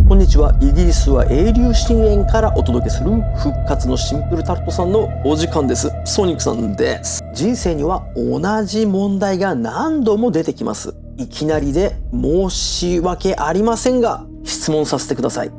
こんにちは。イギリスは永竜深淵からお届けする復活のシンプルタルトさんのお時間です。ソニックさんです。人生には同じ問題が何度も出てきます。いきなりで申し訳ありませんが、質問させてください。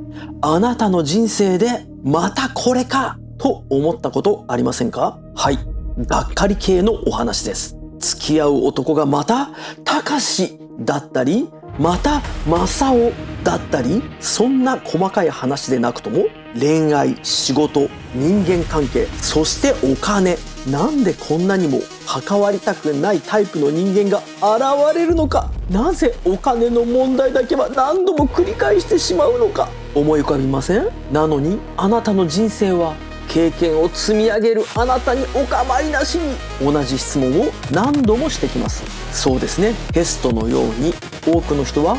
あなたの人生でまたこれかと思ったことありませんか？はい。がっかり系のお話です。付き合う男がまたたかしだったり、また正雄だったり、そんな細かい話でなくとも恋愛、仕事、人間関係、そしてお金、なんでこんなにも関わりたくないタイプの人間が現れるのか、なぜお金の問題だけは何度も繰り返してしまうのか、思い浮かびません？なのにあなたの人生は経験を積み上げるあなたにお構いなしに同じ質問を何度もしてきます。そうですね、テストのように多くの人は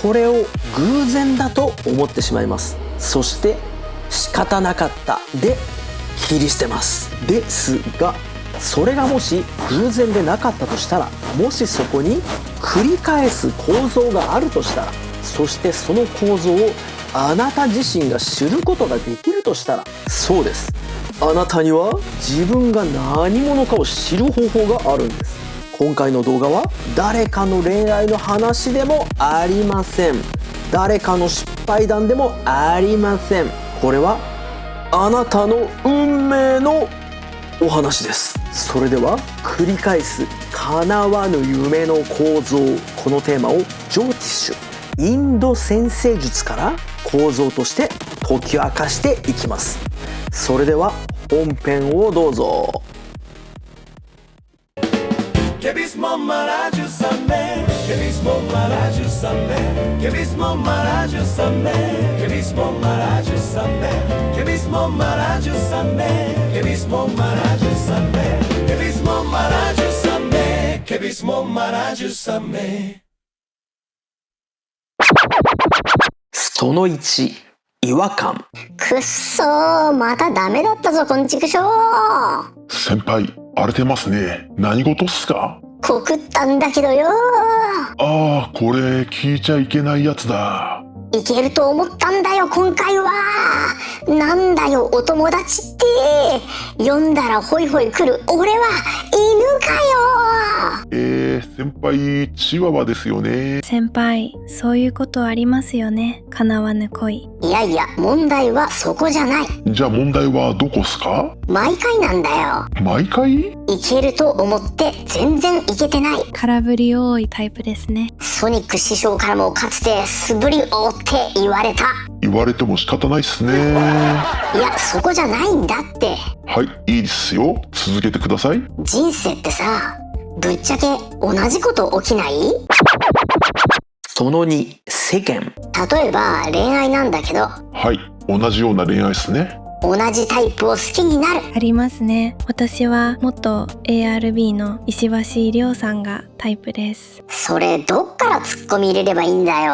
これを偶然だと思ってしまいます。そして仕方なかったで切り捨てます。ですが、それがもし偶然でなかったとしたら、もしそこに繰り返す構造があるとしたら、そしてその構造をあなた自身が知ることができるとしたら、そうです、あなたには自分が何者かを知る方法があるんです。今回の動画は誰かの恋愛の話でもありません。誰かの失敗談でもありません。これはあなたの運命のお話です。それでは繰り返す叶わぬ夢の構造、このテーマをジョーティッシュ、インド占星術から構造として解き明かしていきます。それでは本編をどうぞ。その1、違和感。くっそー、またダメだったぞ、こんちくしょう。先輩、荒れてますね。何事っすか？告ったんだけどよああ、これ聞いちゃいけないやつだ。いけると思ったんだよ、今回は。なんだよ、お友達って。呼んだらホイホイ来る俺は犬かよ。先輩、チワワですよね。先輩、そういうことありますよね。叶わぬ恋。いやいや、問題はそこじゃない。じゃあ問題はどこっすか？毎回なんだよ。毎回？いけると思って全然いけてない。空振り多いタイプですね。ソニック師匠からもかつて素振り多って言われた。言われても仕方ないっすね。いや、そこじゃないんだって。はい、いいですよ。続けてください。人生ってさ、ぶっちゃけ同じこと起きない？その2、世間。例えば恋愛なんだけど、はい、同じような恋愛っすね。同じタイプを好きになる。ありますね。私は元 ARB の石橋亮さんがタイプです。それどっからツッコミ入れればいいんだよ。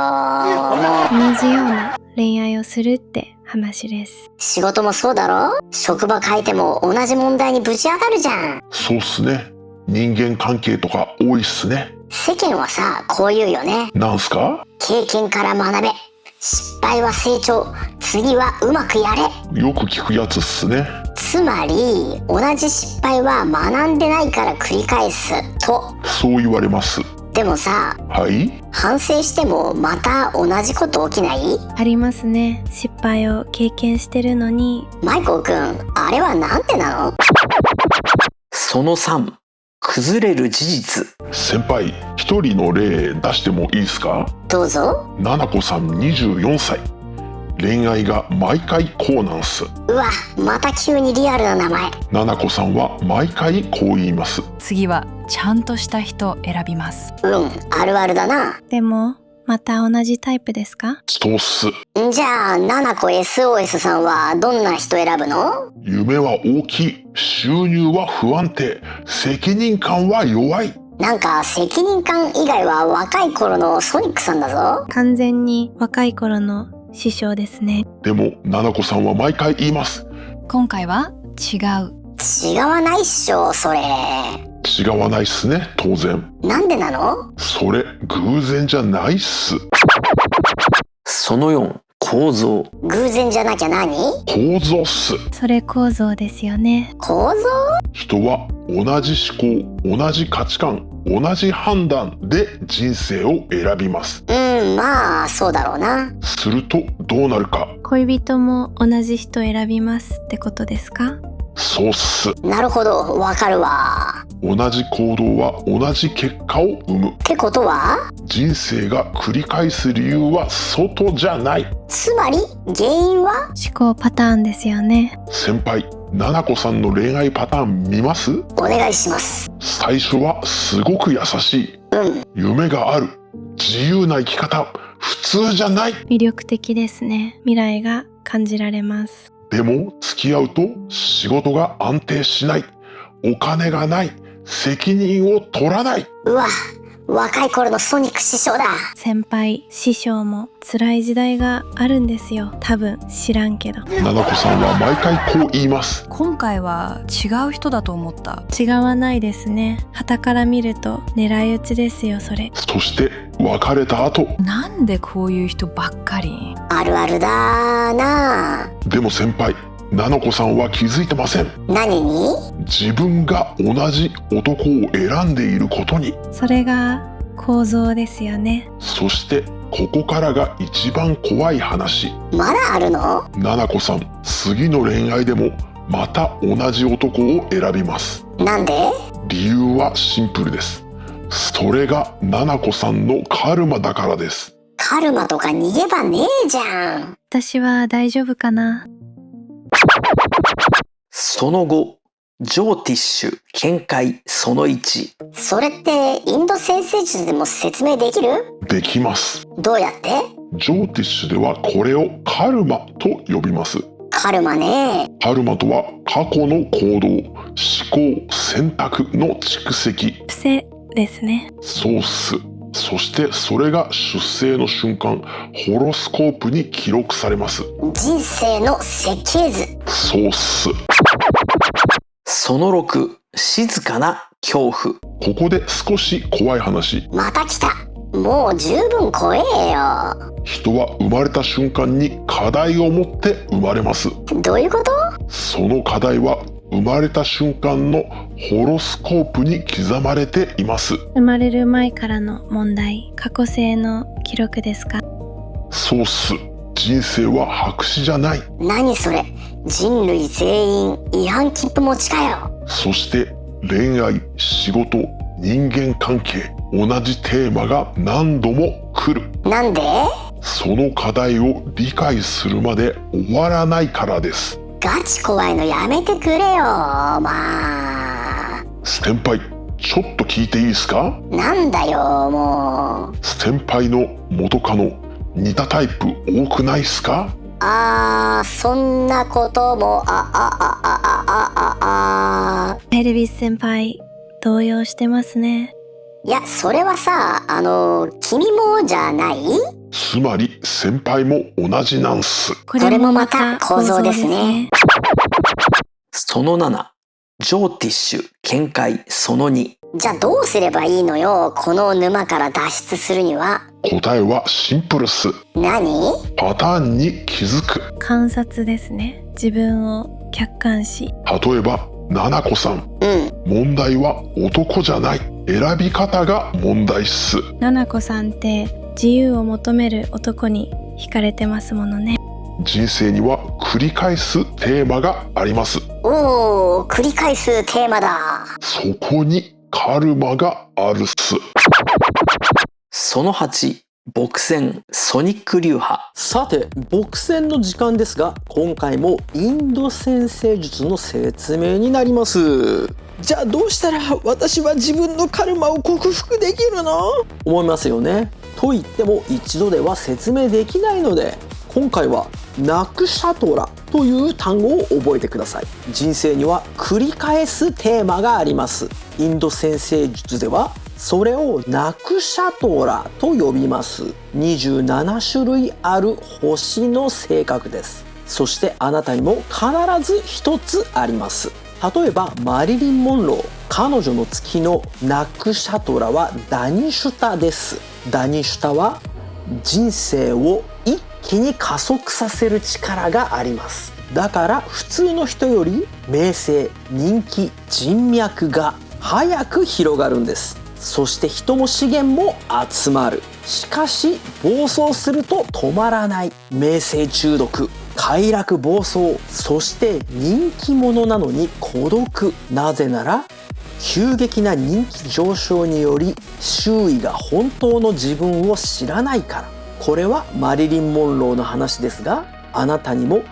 同じような恋愛をするって話です。仕事もそうだろ？職場変えても同じ問題にぶち当たるじゃん。そうっすね。人間関係とか多いっすね。世間はさ、こう言うよね。なんすか？経験から学べ。失敗は成長。次はうまくやれ。よく聞くやつっすね。つまり、同じ失敗は学んでないから繰り返すと。そう言われます。でもさ、はい？反省してもまた同じこと起きない？ありますね。失敗を経験してるのに。マイコーくん、あれはなんてなの？その3、崩れる事実。先輩、一人の例出してもいいですか？どうぞ。ななこさん24歳。恋愛が毎回こうなんす。うわ、また急にリアルな名前。ななこさんは毎回こう言います。次はちゃんとした人選びます。あるあるだな。でも、また同じタイプですか？そうっす。じゃあ、ナナコ SOS さんはどんな人選ぶの？夢は大きい。収入は不安定。責任感は弱い。なんか責任感以外は若い頃のソニックさんだぞ。完全に若い頃の師匠ですね。でも、ななこさんは毎回言います。今回は違う。違わないっしょ、それ。違わないっすね、当然。なんでなの？それ、偶然じゃないっす。その4、構造。偶然じゃなきゃ何？構造っす。それ構造ですよね。構造？人は同じ思考、同じ価値観、同じ判断で人生を選びます。まあそうだろうな。するとどうなるか。恋人も同じ人選びますってことですか？そうっす。なるほど、わかるわ。同じ行動は同じ結果を生む。ってことは、人生が繰り返す理由は外じゃない。つまり原因は思考パターンですよね。先輩、ななこさんの恋愛パターン見ます？お願いします。最初はすごく優しい。夢がある。自由な生き方。普通じゃない。魅力的ですね。未来が感じられます。でも付き合うと仕事が安定しない。お金がない。責任を取らない。うわ、若い頃のソニック師匠だ。先輩、師匠も辛い時代があるんですよ。多分知らんけど。ななこさんは毎回こう言います。今回は違う人だと思った。違わないですね。傍から見ると狙い撃ちですよ、それ。そして別れた後。なんでこういう人ばっかり。あるあるだな。でも先輩、ななこさんは気づいてません。何に？自分が同じ男を選んでいることに。それが構造ですよね。そしてここからが一番怖い話。まだあるの？ななこさん、次の恋愛でもまた同じ男を選びます。なんで？理由はシンプルです。それがななこさんのカルマだからです。カルマとか逃げ場ねえじゃん。私は大丈夫かな。その後、ジョーティッシュ見解その1。それってインド先生術でも説明できる？できます。どうやって？ジョーティッシュではこれをカルマと呼びます。カルマね。カルマとは過去の行動、思考、選択の蓄積。癖ですね。そうっす。そしてそれが出生の瞬間、ホロスコープに記録されます。人生の設計図。そうっす。その6、静かな恐怖。ここで少し怖い話。また来た。もう十分怖えよ。人は生まれた瞬間に課題を持って生まれます。どういうこと？その課題は生まれた瞬間のホロスコープに刻まれています。生まれる前からの問題、過去性の記録ですか？そうっす。人生は白紙じゃない。何それ？人類全員違反切符持ちかよ。そして恋愛、仕事、人間関係、同じテーマが何度も来る。なんで？その課題を理解するまで終わらないからです。ガチ怖いのやめてくれよ。まあ。先輩、ちょっと聞いていいですか？なんだよ、もう。先輩の元カノ、似たタイプ多くないっすか？そんなことも、エルビス先輩、動揺してますね。いや、それはさ、君もじゃない？つまり先輩も同じなんす。これもまた構造ですね。その7、ジョーティッシュ見解その2。じゃあどうすればいいのよ、この沼から脱出するには。答えはシンプルっす。何？パターンに気づく。観察ですね。自分を客観視。例えば、ななこさん。問題は男じゃない。選び方が問題っす。ななこさんって自由を求める男に惹かれてますものね。人生には繰り返すテーマがあります。おー、繰り返すテーマだ。そこにカルマがあるっす。その8、墨線ソニック流派。さて、墨線の時間ですが、今回もインド占星術の説明になります。じゃあどうしたら私は自分のカルマを克服できるの？思いますよね。と言っても一度では説明できないので、今回はナクシャトラという単語を覚えてください。人生には繰り返すテーマがあります。インド占星術ではそれをナクシャトラと呼びます。27種類ある星の性格です。そしてあなたにも必ず一つあります。例えばマリリン・モンロー、彼女の月のナクシャトラはダニシュタです。ダニシュタは人生を一気に加速させる力があります。だから普通の人より名声、人気、人脈が早く広がるんです。そして人も資源も集まる。しかし暴走すると止まらない。名声中毒、快楽暴走、そして人気者なのに孤独。なぜなら急激な人気上昇により周囲が本当の自分を知らないから。これはマリリン・モンローの話ですが、あなたにも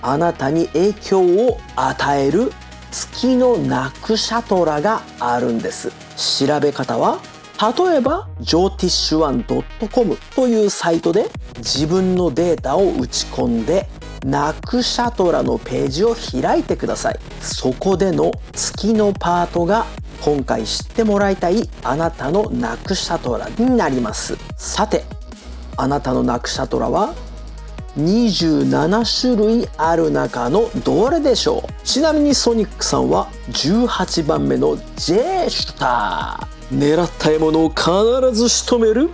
あなたに影響を与える月のナクシャトラがあるんです。調べ方は例えばジョーティッシュワン .com というサイトで自分のデータを打ち込んでナクシャトラのページを開いてください。そこでの月のパートが今回知ってもらいたいあなたのナクシャトラになります。さて、あなたのナクシャトラは27種類ある中のどれでしょう？ちなみにソニックさんは18番目の J シュター。狙った獲物を必ず仕留める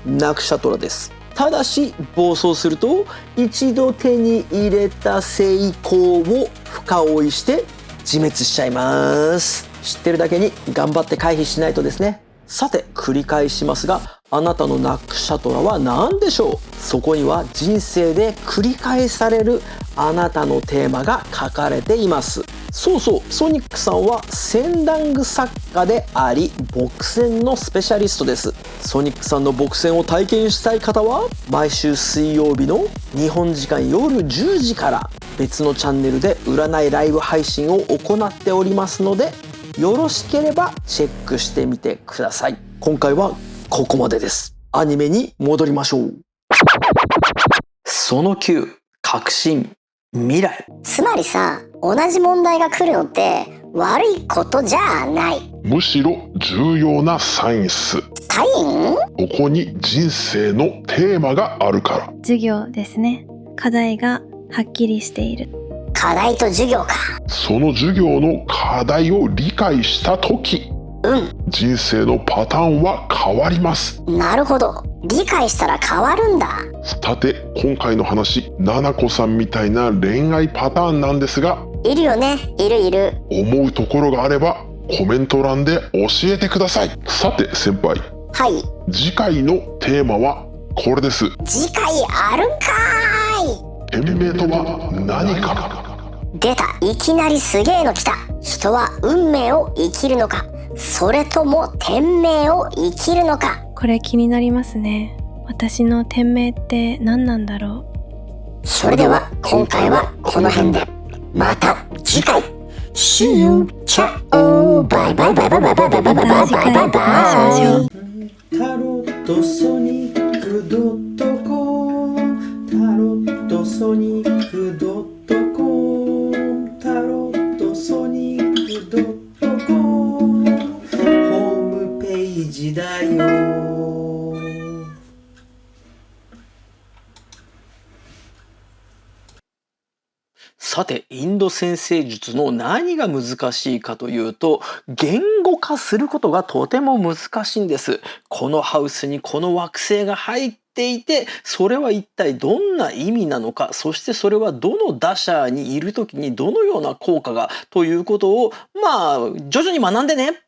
ナクシャトラです。ただし暴走すると一度手に入れた成功を深追いして自滅しちゃいます。知ってるだけに頑張って回避しないとですね。さて繰り返しますが、あなたのナクシャトラは何でしょう？そこには人生で繰り返されるあなたのテーマが書かれています。そうそう、ソニックさんはセンダング作家であり撲戦のスペシャリストです。ソニックさんの撲戦を体験したい方は毎週水曜日の日本時間夜10時から別のチャンネルで占いライブ配信を行っておりますので、よろしければチェックしてみてください。今回はここまでです。アニメに戻りましょう。その9、確信、未来。つまりさ、同じ問題が来るのって悪いことじゃない。むしろ重要なサインっす。サイン？ここに人生のテーマがあるから。授業ですね。課題がはっきりしている。課題と授業か。その授業の課題を理解した時、人生のパターンは変わります。なるほど。理解したら変わるんだ。さて今回の話、ななこさんみたいな恋愛パターンなんですが、いるよね。いるいる。思うところがあればコメント欄で教えてください。さて先輩、はい。次回のテーマはこれです。次回あるんかーい。天命とは何か。出た。いきなりすげえの来た。人は運命を生きるのか、それとも天命を生きるのか。これ気になりますね。私の天命って何なんだろう。それでは今回はこの辺で。また次回。See you! チャオバイバイバイバイバイバイバイバイバイバイバイバイバイ。タロットソニックドットコム、タロットソニックドットコム、タロットソニックドットコム、ホームページだよ。さて、インド占星術の何が難しいかというと、言語化することがとても難しいんです。このハウスにこの惑星が入っていて、それは一体どんな意味なのか、そしてそれはどの打者にいる時にどのような効果がということを、徐々に学んでね。